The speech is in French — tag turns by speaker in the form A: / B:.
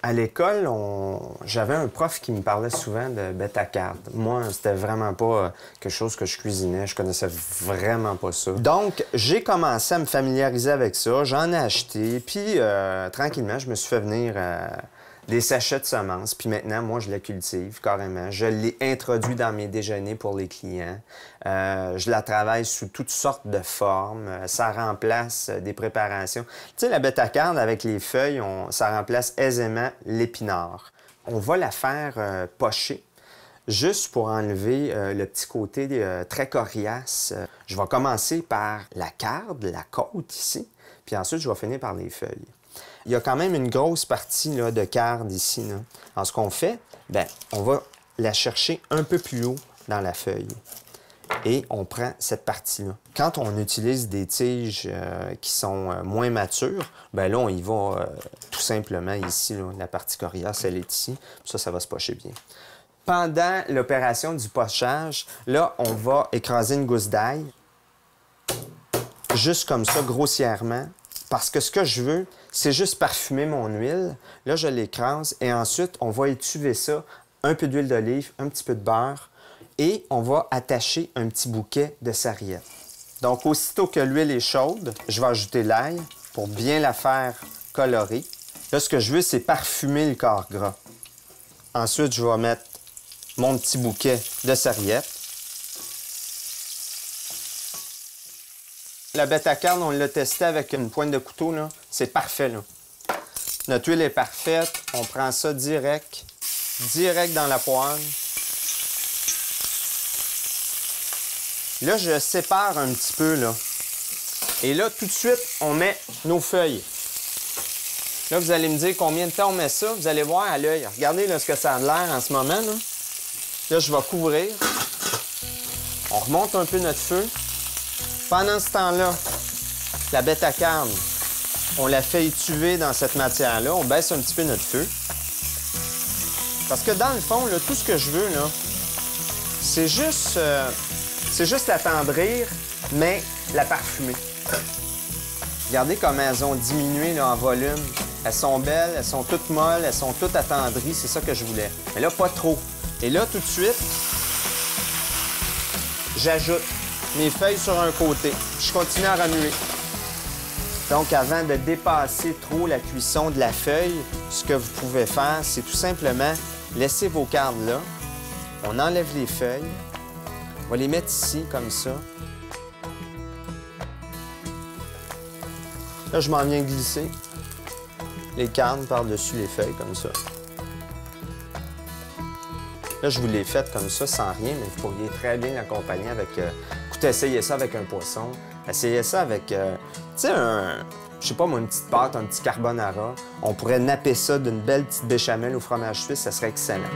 A: À l'école, j'avais un prof qui me parlait souvent de bêta-carne. Moi, c'était vraiment pas quelque chose que je cuisinais. Je connaissais vraiment pas ça. Donc, j'ai commencé à me familiariser avec ça. J'en ai acheté. Puis, tranquillement, je me suis fait venir des sachets de semences. Puis maintenant, moi, je la cultive carrément. Je l'ai introduit dans mes déjeuners pour les clients. Je la travaille sous toutes sortes de formes. Ça remplace des préparations. Tu sais, la bêta-carne avec les feuilles, ça remplace aisément l'épinard. On va la faire pocher, juste pour enlever le petit côté très coriace. Je vais commencer par la carde, la côte ici, puis ensuite, je vais finir par les feuilles. Il y a quand même une grosse partie là, de carde ici. Là. Alors, ce qu'on fait, bien, on va la chercher un peu plus haut dans la feuille. Et on prend cette partie-là. Quand on utilise des tiges qui sont moins matures, bien là, on y va tout simplement ici. Là, la partie coriace, elle est ici. Ça va se pocher bien. Pendant l'opération du pochage, là, on va écraser une gousse d'ail. Juste comme ça, grossièrement. Parce que ce que je veux, c'est juste parfumer mon huile. Là, je l'écrase et ensuite, on va étuver ça. Un peu d'huile d'olive, un petit peu de beurre et on va attacher un petit bouquet de sarriette. Donc, aussitôt que l'huile est chaude, je vais ajouter l'ail pour bien la faire colorer. Là, ce que je veux, c'est parfumer le corps gras. Ensuite, je vais mettre mon petit bouquet de sarriette. La bêta-carne, on l'a testé avec une pointe de couteau, là. C'est parfait, là. Notre huile est parfaite. On prend ça direct dans la poêle. Là, je sépare un petit peu, là. Et là, tout de suite, on met nos feuilles. Là, vous allez me dire combien de temps on met ça. Vous allez voir à l'œil. Regardez là, ce que ça a l'air en ce moment, là. Là, je vais couvrir. On remonte un peu notre feu. Pendant ce temps-là, la bêta-carne, on la fait étuver dans cette matière-là. On baisse un petit peu notre feu. Parce que dans le fond, là, tout ce que je veux, là, c'est juste l'attendrir, mais la parfumer. Regardez comment elles ont diminué là, en volume. Elles sont belles, elles sont toutes molles, elles sont toutes attendries. C'est ça que je voulais. Mais là, pas trop. Et là, tout de suite, j'ajoute mes feuilles sur un côté. Je continue à remuer. Donc, avant de dépasser trop la cuisson de la feuille, ce que vous pouvez faire, c'est tout simplement laisser vos cardes là. On enlève les feuilles. On va les mettre ici, comme ça. Là, je m'en viens glisser les carnes par-dessus les feuilles, comme ça. Là, je vous l'ai faite comme ça, sans rien, mais vous pourriez très bien l'accompagner avec... Écoutez, essayez ça avec un poisson. Essayez ça avec, tu sais, je sais pas moi, une petite pâte, un petit carbonara. On pourrait napper ça d'une belle petite béchamel au fromage suisse, ça serait excellent.